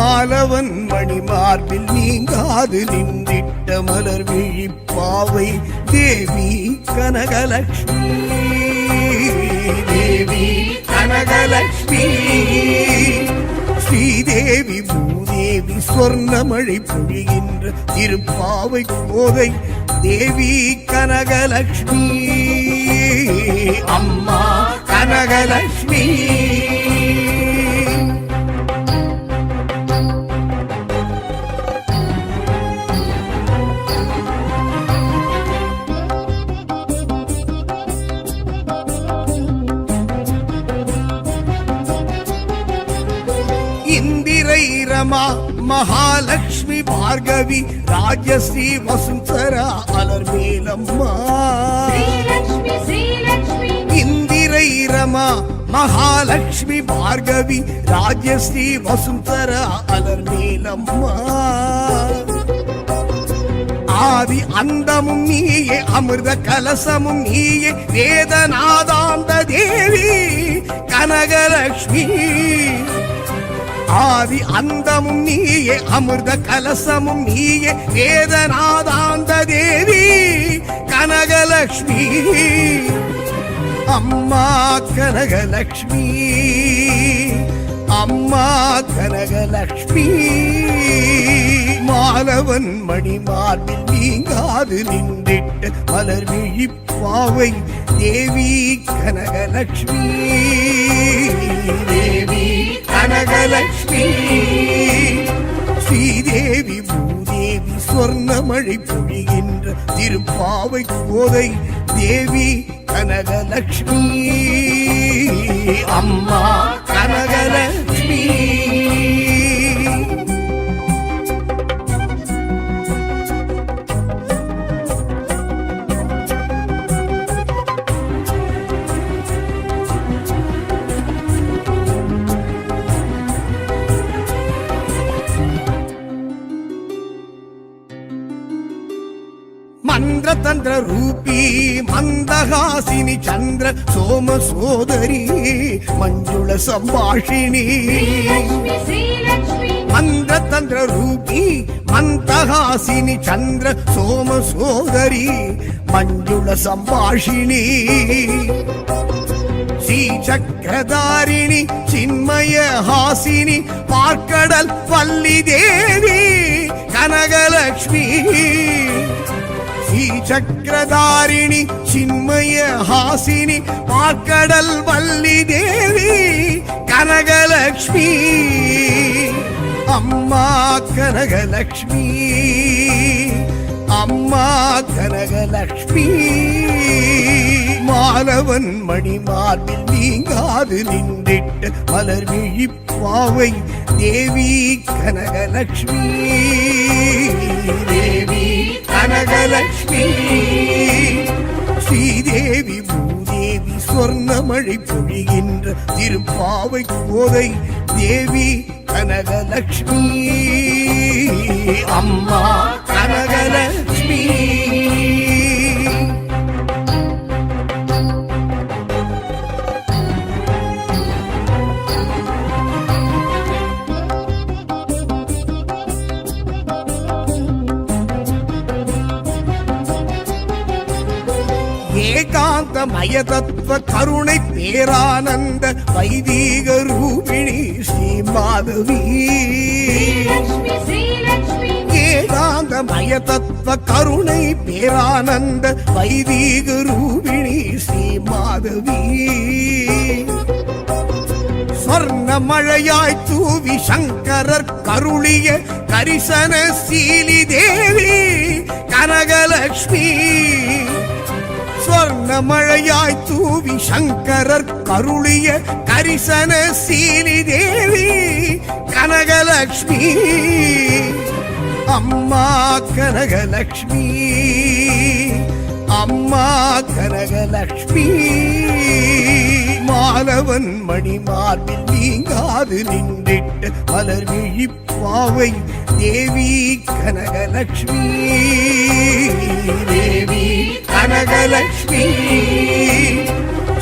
மாலவன் மணி மார்பில் நீங்காது நின்றிட்ட மலர் விழிப்பாவை தேவி கனகலட்சுமி தேவி கனகலட்சுமி ஸ்ரீதேவி பூதேவி சொர்ணமழை பொழிகின்ற திருப்பாவை கோதை தேவி கனகலட்சுமி அம்மா கனகலட்சுமி இந்திரை ரமா மகாலட்சுமி பார்கவி ராஜஸ்ரீ வசுந்தரா அலர்மேலம்மா இந்திரை ரமா மகாலட்சுமி பார்கவி ராஜஸ்ரீ வசுந்தரா அலர்மேலம்மா ஆதி அந்தமும் நீயே அமிர்த கலசமும் நீயே வேதநாதாந்த தேவி கனகலட்சுமி ஆதி அந்தமும் நீயே அமிர்த கலசமும் நீயே வேதநாதாந்த தேவி கனகலட்சுமி அம்மா கனகலட்சுமி அம்மா கனகலட்சுமி மாலவன் மணி மார்பில் நீங்காது நின்றிட்ட மலர் விழிப்பாவை தேவி கனகலட்சுமி தேவி கனகலட்சுமி ஸ்ரீதேவி பூதேவி சொர்ணமழை பொழிகின்ற திருப்பாவை கோதை தேவி கனகலட்சுமி அம்மா கனகலட்சுமி मंद्र तंत्र रूपी मंदहासिनी चंद्र सोम सोदरी मंजुल संभाषिणी मंद्र तंत्र रूपी मंदहासिनी चंद्र सोम सोदरी मंजुल संभाषिणी श्री चक्रधारिणी चिन्मय हासिनी पार्कडल वल्ली देवी कनकलक्ष्मी चक्रधारिणी चिन्मय हासिनी पार्कडल वल्ली देवी कनकलक्ष्मी अम्मा कनकलक्ष्मी अम्मा कनकलक्ष्मी மாலவன் மணி மார்பில் நீங்காது நின்றிட்ட மலர் விழிப்பாவை தேவி கனகலட்சுமி தேவி கனகலட்சுமி ஸ்ரீதேவி பூதேவி சொர்ணமழை பொழிகின்ற திருப்பாவை கோதை தேவி கனகலட்சுமி அம்மா கனகலட்சுமி ஏகாந்த மயதத்துவ கருணை பேரானந்த வைதீக ரூபிணி ஸ்ரீ மாதவி ஏகாந்த மயதத்துவ கருணை பேரானந்த வைதீக ரூபிணி ஸ்ரீ மாதவி ஸ்வர்ண மழையாய் தூவி சங்கரர் கருளிய கரிசன சீலி தேவி கனகலட்சுமி ஸ்வர்ண மழையாய் தூவி சங்கரர் கருளிய கரிசன சீலி தேவி கனகலட்சுமி அம்மா கனகலட்சுமி அம்மா கனகலட்சுமி மாலவன் மணி மார்பில் நீங்காது நின்றிட்ட மலர் விழிப்பாவை தேவி கனகலட்சுமி தேவி கனகலட்சுமி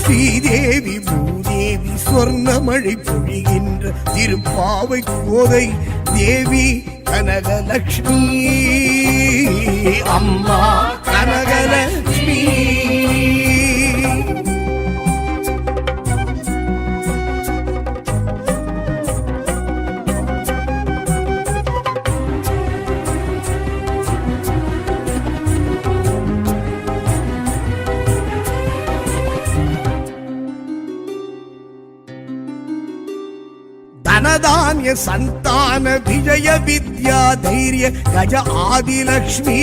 ஸ்ரீதேவி பூதேவி சொர்ணமழை பொழிகின்ற திருப்பாவை கோதை தேவி கனகலக்ஷ்மி அம்மா கனகலக்ஷ்மி. ధనధాన్య సంతాన విజయ విద్యా ధైర్య గజ ఆదిలక్ష్మి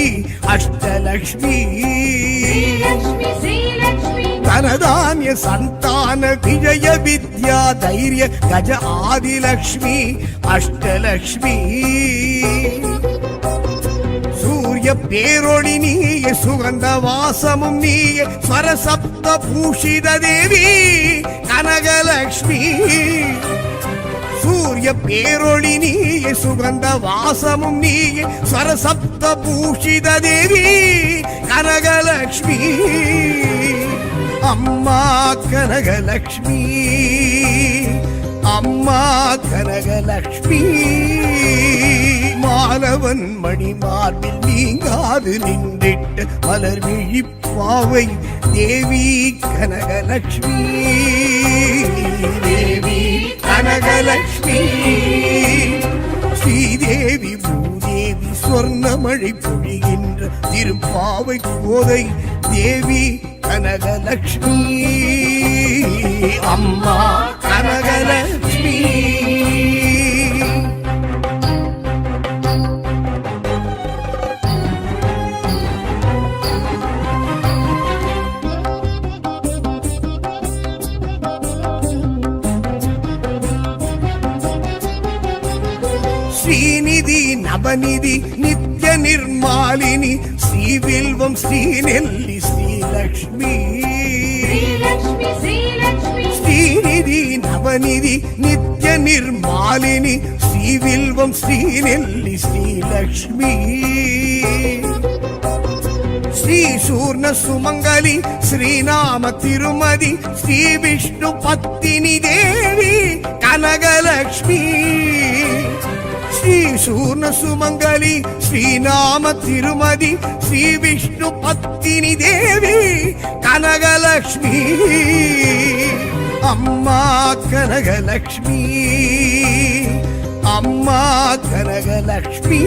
అష్టలక్ష్మి. ధనధాన్య సంతాన విజయ విద్యా ధైర్య గజ ఆదిలక్ష్మి అష్టలక్ష్మి. சூரிய பேரொளி நீயே சுகந்த வாசமும் நீயே ஸ்வரசப்த பூஷித தேவி கனகலக்ஷ்மி. சூரிய பேரொளி நீயே சுகந்த வாசமும் நீயே ஸ்வரசப்த பூஷித தேவி கனகலக்ஷ்மி அம்மா கனகலக்ஷ்மி அம்மா கனகலக்ஷ்மி. மாலவன் மணி மார்பில் நீங்காது நின்றிட்ட மலர் விழிப்பாவை தேவி கனகலக்ஷ்மி தேவி கனகலக்ஷ்மி. ஸ்ரீதேவி பூதேவி சொர்ணமழை பொழிகின்ற திருப்பாவை கோதை தேவி கனகலக்ஷ்மி அம்மா கனகலக்ஷ்மி. ஸ்ரீநிதி நவநிதி நித்ய நிர்மாலினி ஸ்ரீவில்வம் ஸ்ரீநெல்லி ஸ்ரீலக்ஷ்மி. ஸ்ரீநிதி நவநிதி நித்ய நிர்மாலினி ஸ்ரீவில்வம் ஸ்ரீநெல்லி ஸ்ரீலக்ஷ்மி. ஸ்ரீ சூர்ண சுமங்கலி ஸ்ரீநாம திருமதி ஸ்ரீ விஷ்ணு பத்தினி தேவி கனகலக்ஷ்மி. ஸ்ரீ சூர்ண சுமங்கலி ஸ்ரீநாம திருமதி ஸ்ரீ விஷ்ணு பத்தினி தேவி கனகலக்ஷ்மி அம்மா கனகலக்ஷ்மி அம்மா கனகலக்ஷ்மி.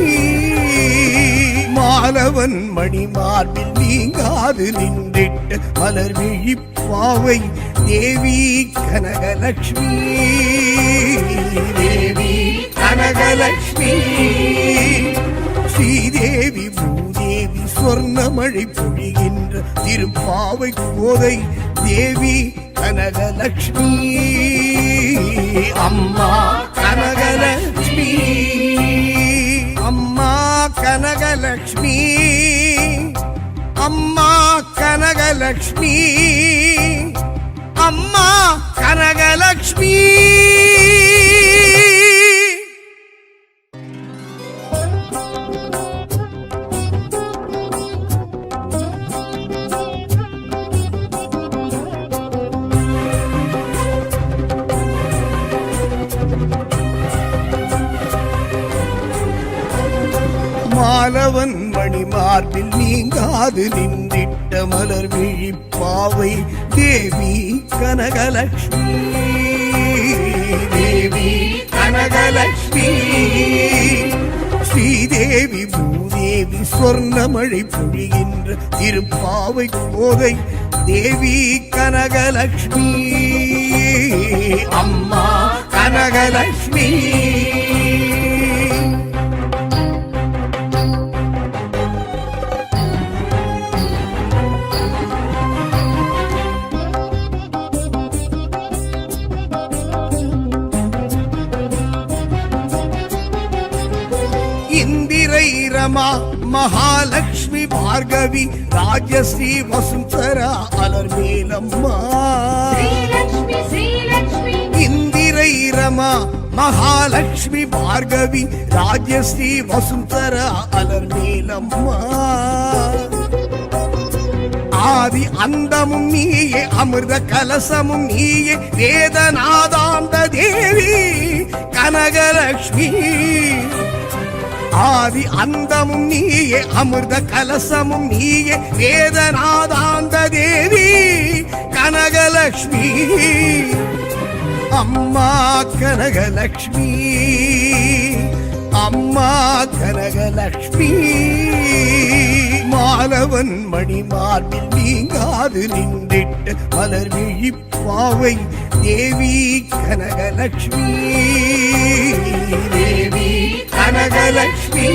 மாலவன் மணி மார்பில் நீங்காது நின்றிட்ட மலர் விழிப்பாவை தேவி கனகலக்ஷ்மி தேவி கனகலக்ஷ்மி. ஸ்ரீதேவி பூதேவி சொர்ணமழை பொழிகின்ற திருப்பாவை கோதை தேவி கனகலக்ஷ்மி அம்மா கனகலக்ஷ்மி அம்மா கனகலக்ஷ்மி அம்மா கனகலக்ஷ்மி அம்மா கனகலக்ஷ்மி. மாலவன் மணி மார்பில் நீங்காது நின்றிட்ட மலர் விழிப்பாவை தேவி கனகலக்ஷ்மி தேவி கனகலக்ஷ்மி. ஸ்ரீதேவி பூதேவி சொர்ணமழை பொழிகின்ற திருப்பாவை கோதை தேவி கனகலக்ஷ்மி அம்மா கனகலக்ஷ்மி. இந்திரை ரமா மகாலட்சுமி பார்கவி ராஜஸ்ரீ வசுந்தரா அலர்மேலம்மா. இந்திரை ரமா மகாலட்சுமி பார்கவி ராஜஸ்ரீ வசுந்தரா அலர்மேலம்மா. ஆதி அந்தமும் நீயே அமிர்த கலசமும் நீயே வேதநாதாந்த தேவி கனகலட்சுமி ஆதி அந்தமும் நீயே அமிர்த கலசமும் நீயே வேதநாதாந்த தேவி கனகலட்சுமி அம்மா கனகலட்சுமி அம்மா கனகலட்சுமி மாலவன் மணிமார்பில் நீங்காது நின்றிட்ட மலர் விழிப்பாவை தேவி கனகலட்சுமி தேவி கனகலட்சுமி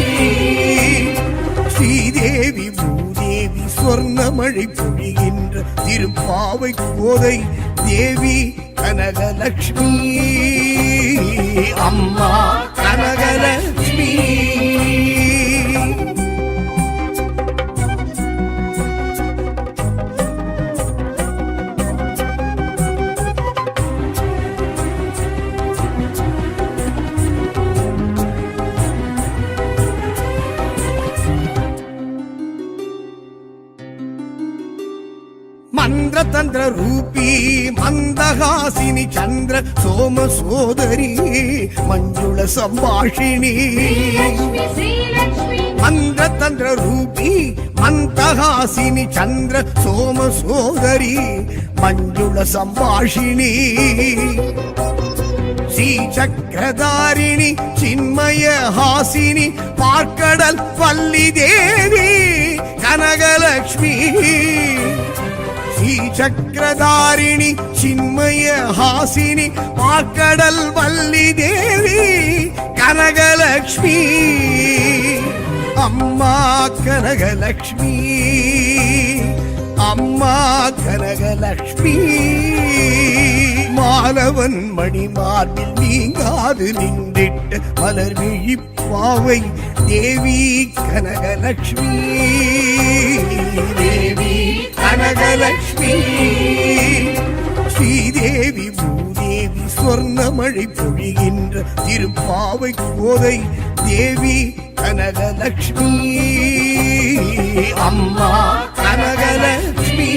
ஸ்ரீதேவி பூதேவி சொர்ணமழை பொழிகின்ற திருப்பாவை கோதை தேவி கனகலட்சுமி அம்மா கனகலட்சுமி मंत्र तंत्र रूपी मंदहासिनी चंद्र सोम सोदरी मंजुल संभाषिणी मंत्र तंत्र रूपी मंदहासिनी चंद्र सोम सोदरी मंजुल संभाषिणी श्री चक्रधारिणी चिन्मय हासिनी पार्कडल वल्ली देवी कनकलक्ष्मी श्री चक्रधारिणी चिन्मय हासिनी पार्कडल वल्ली देवी कनकलक्ष्मी अम्मा कनकलक्ष्मी अम्मा कनकलक्ष्मी மாலவன் மணிமார்பில் நீங்காது நின்றிட்ட மலர் விழிப்பாவை தேவி கனகலட்சுமி தேவி கனகலட்சுமி ஸ்ரீதேவி பூதேவி சொர்ணமழை பொழிகின்ற திருப்பாவை கோதை தேவி கனகலட்சுமி அம்மா கனகலட்சுமி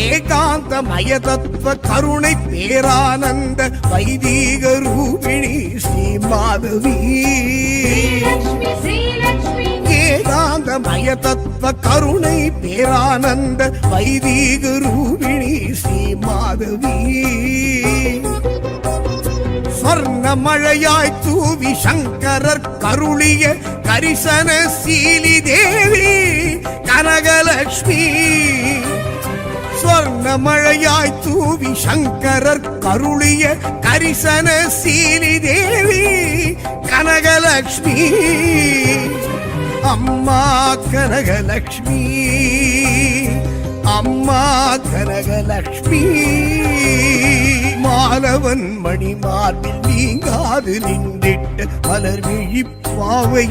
ஏகாந்த மயதத்துவ கருணை பேரானந்த வைதீக ரூபிணி ஸ்ரீ மாதவி ஏகாந்த மயதத்துவ கருணை பேரானந்த வைதீக ரூபிணி ஸ்ரீ மாதவி ஸ்வர்ண மழையாய் தூவி சங்கரர் கருளிய கரிசன சீலி தேவி கனகலட்சுமி ஸ்வர்ண மழையாய் தூவி சங்கரர் கருளிய கரிசன சீலி தேவி கனகலட்சுமி அம்மா கனகலட்சுமி அம்மா கனகலட்சுமி மாலவன் மணிமார்பில் நீங்காது நின்றிட்ட மலர் விழிப்பாவை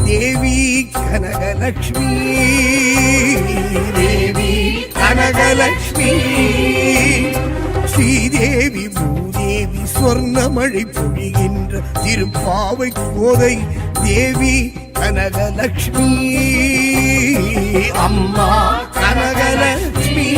தேவி கனகலட்சுமி தேவி கனகலட்சுமி ஸ்ரீதேவி பூதேவி சொர்ணமழை பொழிகின்ற திருப்பாவை கோதை தேவி கனகலட்சுமி அம்மா கனகலட்சுமி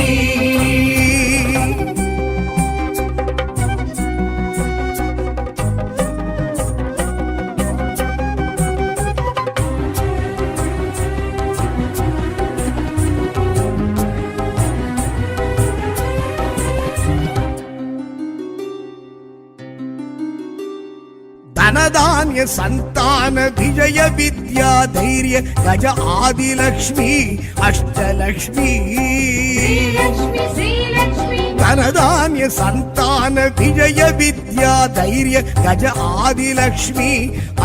धनधान्य संतान विजय विद्या धैर्य गज आदिलक्ष्मी अष्टलक्ष्मी धनधान्य संतान विजय विद्या धैर्य गज आदिलक्ष्मी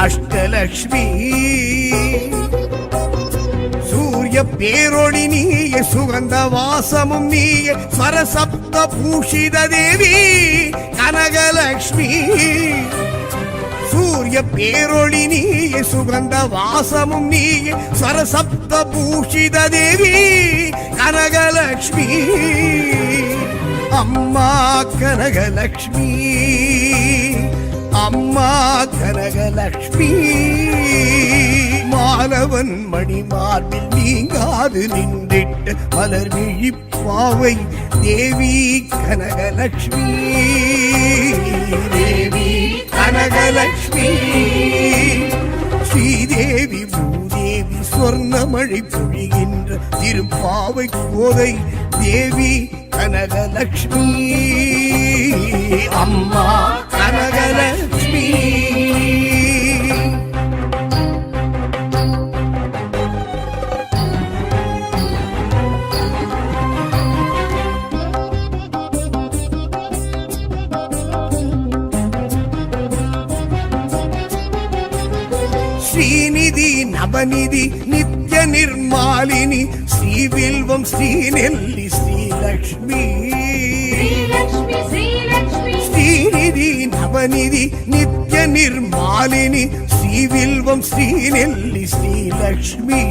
अष्टलक्ष्मी सूर्य पेरोणि नीये सुगंध वासमुम नीये स्वरसप्त भूषित देवी कनकलक्ष्मी सूर्य பேரொளி நீயே சுகந்த வாசமும் நீயே ஸ்வரசப்த பூஷித தேவி கனகலக்ஷ்மி அம்மா கனகலக்ஷ்மி அம்மா கனகலக்ஷ்மி மாலவன் மணிமார்பில் நீங்காது நின்றிட்ட மலர் விழிப்பாவை தேவி கனகலக்ஷ்மி தேவி கனகலக்ஷ்மி ஸ்ரீதேவி பூதேவி சொர்ணமழை பொழிகின்ற திருப்பாவை கோதை தேவி கனகலக்ஷ்மி அம்மா கனகலக்ஷ்மி ஸ்ரீநிதி நவநிதி நித்ய நிர்மாலினி ஸ்ரீவில்வம் ஸ்ரீநெல்லி ஸ்ரீலக்ஷ்மி ஸ்ரீநிதி நவநிதி நித்ய நிர்மாலினி ஸ்ரீவில்வம் ஸ்ரீநெல்லி ஸ்ரீலக்ஷ்மி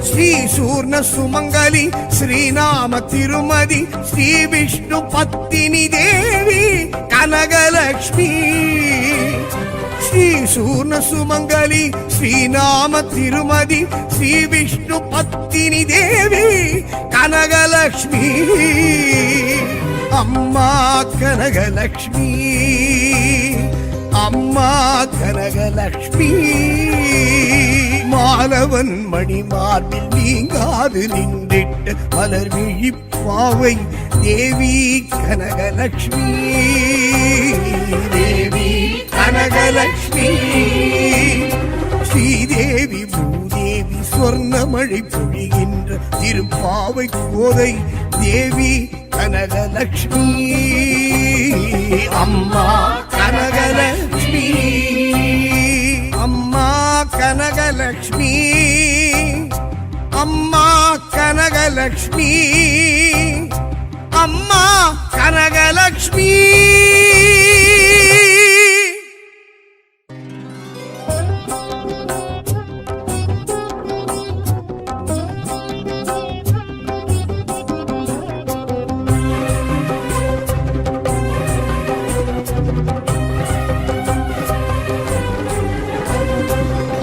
ஸ்ரீ சூர்ண சுமங்கலி ஸ்ரீநாம திருமதி ஸ்ரீ விஷ்ணு பத்தினி தேவி கனகலக்ஷ்மி ஸ்ரீ சூர்ண சுமங்கலி ஸ்ரீநாம திருமதி ஸ்ரீ விஷ்ணு பத்தினி தேவி கனகலக்ஷ்மி அம்மா கனகலக்ஷ்மி அம்மா கனகலக்ஷ்மி மாலவன் மணிமார்பில் நீங்காது நின்றிட்ட மலர் விழிப்பாவை தேவி கனகலக்ஷ்மி தேவி கனகலக்ஷ்மி ஸ்ரீதேவி பூதேவி சொர்ணமழை பொழிகின்ற திருப்பாவை கோதை தேவி கனகலக்ஷ்மி அம்மா கனகலக்ஷ்மி அம்மா கனகலக்ஷ்மி அம்மா கனகலக்ஷ்மி அம்மா கனகலக்ஷ்மி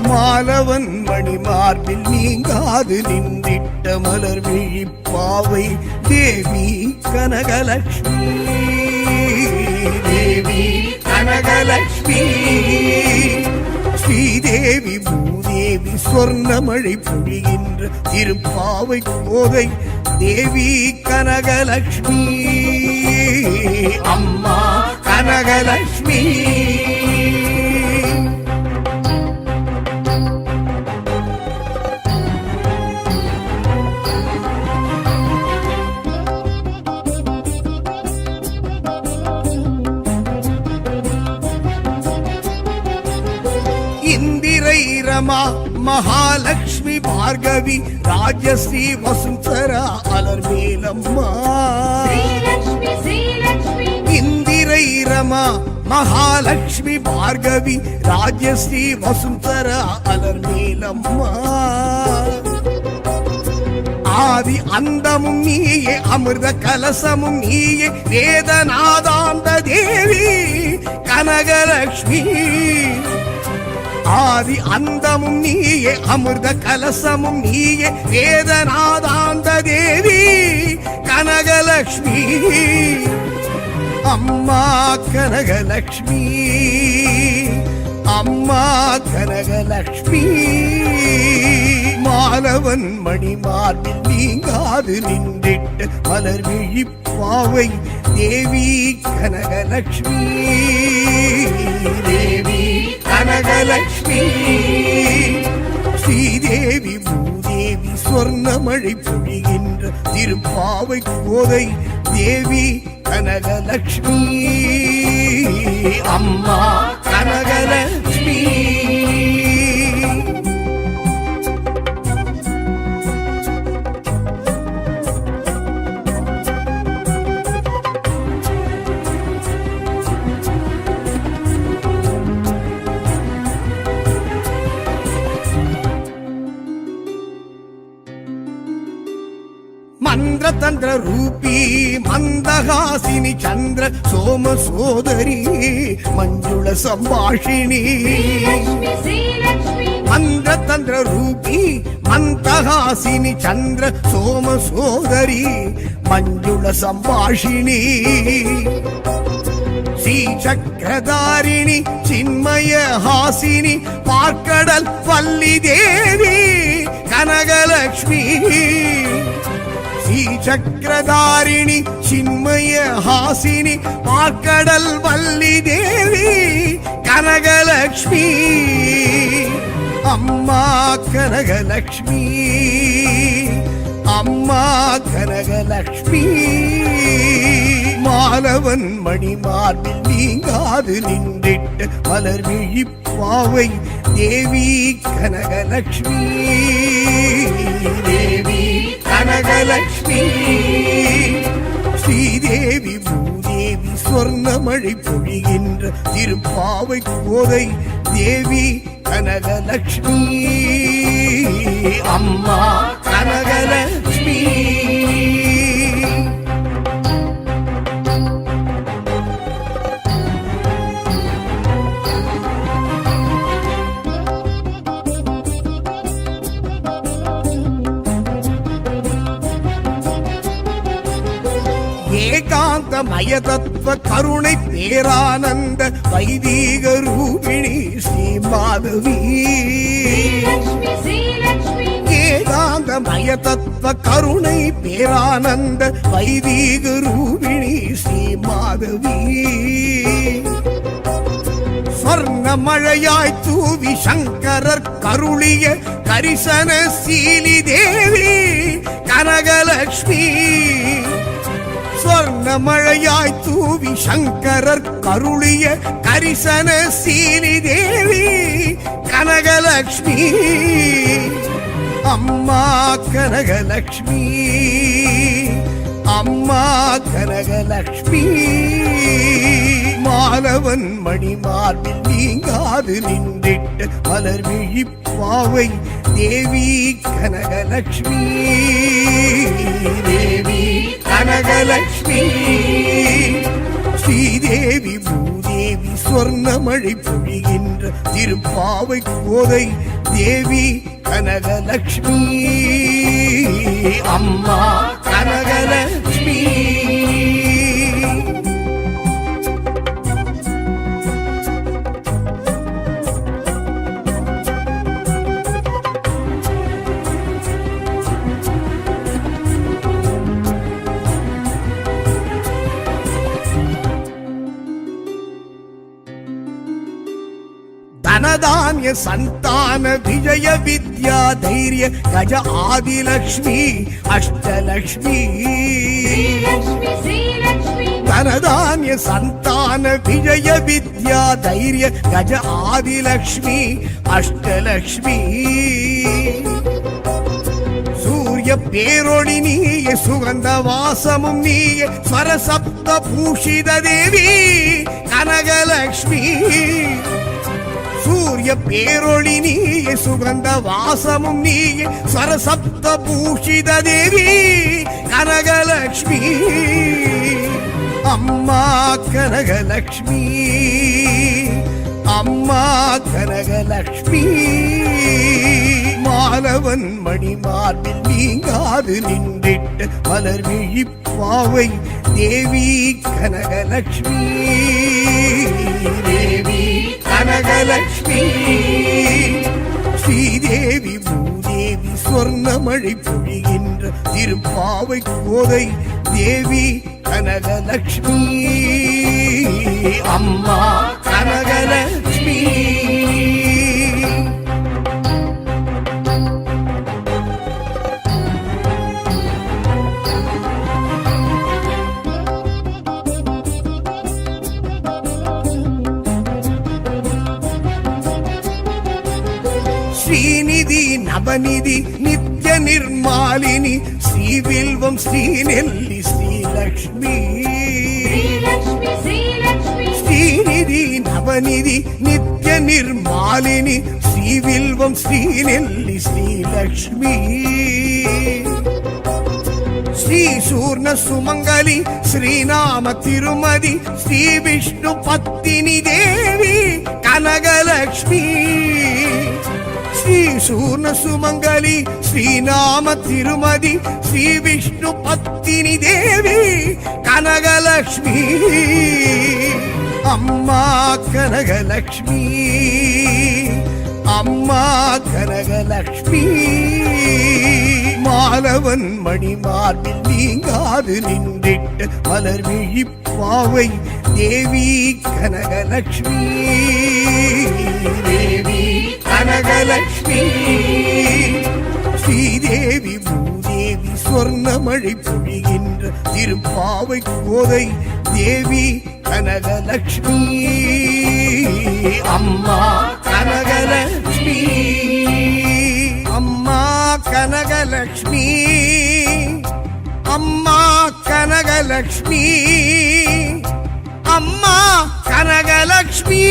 மாலவன் மணிமார்பில் நீங்காது நின்றிட்ட மலர் விழிப்பாவை தேவி கனகலக்ஷ்மி தேவி கனகலக்ஷ்மி ஸ்ரீதேவி பூதேவி சொர்ணமழை பொழிகின்ற திருப்பாவை கோதை தேவி கனகலக்ஷ்மி அம்மா கனகலக்ஷ்மி இந்திரை ரமா மகாலட்சுமி பார்கவி ராஜஸ்ரீ வசுந்தரா அலர்மேலம்மா இந்திரை ரமா மகாலட்சுமி பார்கவி ராஜஸ்ரீ வசுந்தரா அலர்மேலம்மா ஆதி அந்தமும் நீயே அமிர்த கலசமும் நீயே வேதநாதாந்த தேவி கனகலக்ஷ்மி ஆதி அந்தமும் நீயே அமிர்த கலசமும் நீயே வேதநாதாந்த தேவி கனகலக்ஷ்மி அம்மா கனகலக்ஷ்மி அம்மா கனகலக்ஷ்மி மாலவன் மணிமார்பில் நீங்காது நின்றிட்ட மலர் விழிப்பாவை தேவி கனகலக்ஷ்மி தேவி கனகலக்ஷ்மி ஸ்ரீதேவி பூதேவி சொர்ணமழை பொழிகின்ற திருப்பாவை கோதை தேவி கனகலக்ஷ்மி அம்மா கனகலக்ஷ்மி ಮಂತ್ರತಂತ್ರ ರೂಪಿ ಮಂದಹಾಸಿನಿ ಚಂದ್ರ ಸೋಮ ಸೋದರಿ ಮಂಜುಳ ಸಂಭಾಷಿಣಿ ಮಂತ್ರತಂತ್ರ ರೂಪಿ ಮಂದಹಾಸಿನಿ ಚಂದ್ರ ಸೋಮ ಸೋದರಿ ಮಂಜುಳ ಸಂಭಾಷಿಣಿ ஸ்ரீசக்கரதாரிணி சின்மய ஹாசினி பார்க்கடல் வள்ளி தேவி கனகலக்ஷ்மி ஸ்ரீசக்கரதாரிணி சின்மய ஹாசினி பார்க்கடல் வள்ளி தேவி கனகலக்ஷ்மி அம்மா கனகலக்ஷ்மி அம்மா கனகலக்ஷ்மி மாலவன் மணிமார்பில் நீங்காது நின்றிட்ட மலர் விழிப்பாவை தேவி கனகலக்ஷ்மி தேவி கனகலக்ஷ்மி ஸ்ரீதேவி பூதேவி சொர்ணமழை பொழிகின்ற திருப்பாவை கோதை தேவி கனகலக்ஷ்மி அம்மா கனகலக்ஷ்மி ஏகாந்தமய தத்துவ கருணை பேரானந்த வைதீக ரூபிணி ஸ்ரீ மாதவி ஏகாந்தமய தத்துவ கருணை பேரானந்த வைதீக ரூபிணி ஸ்ரீ மாதவி ஸ்வர்ண மழையாய் தூவி சங்கரர் கருளிய கரிசன சீலி தேவி கனகலக்ஷ்மி ஸ்வர்ண மழையாய் தூவி சங்கரர் கருளிய கரிசன சீலி தேவி கனகலக்ஷ்மி அம்மா கனகலக்ஷ்மி அம்மா கனகலக்ஷ்மி மாலவன் மணிமார்பில் நீங்காது நின்றிட்ட மலர் விழிப்பாவை தேவி கனகலக்ஷ்மி தேவி கனகலக்ஷ்மி ஸ்ரீதேவி பூதேவி சொர்ணமழை பொழிகின்ற திருப்பாவை கோதை தேவி கனகலக்ஷ்மி அம்மா கனகலக்ஷ்மி ధనధాన్య సంతాన విజయ విద్యా ధైర్య గజ ఆదిలక్ష్మి అష్టలక్ష్మి ధనధాన్య సంతాన విజయ విద్యా ధైర్య గజ ఆదిలక్ష్మి అష్టలక్ష్మి சூரிய பேரொளி நீயே சுகந்த வாசமும் நீயே ஸ்வரசப்த பூஷித தேவி கனகலக்ஷ்மி சூரிய பேரொளி நீயே சுகந்த வாசமும் நீயே ஸ்வரசப்த பூஷித தேவி கனகலக்ஷ்மி அம்மா கனகலக்ஷ்மி அம்மா கனகலக்ஷ்மி மாலவன் மணிமார்பில் நீங்காது நின்றிட்ட மலர் விழிப்பாவை தேவி கனகலக்ஷ்மி தேவி கனகலக்ஷ்மி ஸ்ரீதேவி பூதேவி சொர்ணமழை பொழிகின்ற திருப்பாவை கோதை தேவி கனகலக்ஷ்மி அம்மா கனகலக்ஷ்மி ஸ்ரீநிதி நவநிதி நித்ய நிர்மாலினி ஸ்ரீவில்வம் ஸ்ரீநெல்லி ஸ்ரீலக்ஷ்மி ஸ்ரீநிதி நவநிதி நித்ய நிர்மாலினி ஸ்ரீவில்வம் ஸ்ரீநெல்லி ஸ்ரீலக்ஷ்மி శ్రీ సూర్ణ సుమంగళి శ్రీనామ తిరుమది శ్రీ విష్ణు పత్తిని దేవి కనగలక్ష్మి శ్రీ సూర్ణ సుమంగళి శ్రీనామ తిరుమది శ్రీ విష్ణు పత్తిని దేవి కనగలక్ష్మి అమ్మా కనగలక్ష్మి அம்மா கனகலக்ஷ்மி மாலவன் மணி மார்பில் நீங்காது நின்றிட்ட மலர் விழிப்பாவை தேவி கனகலக்ஷ்மி தேவி கனகலக்ஷ்மி ஸ்ரீதேவி பூதேவி சொர்ணமழை பொழிகின்ற திருப்பாவை கோதை தேவி கனகலக்ஷ்மி அம்மா கனகலக்ஷ்மி அம்மா கனகலக்ஷ்மி அம்மா கனகலக்ஷ்மி அம்மா கனகலக்ஷ்மி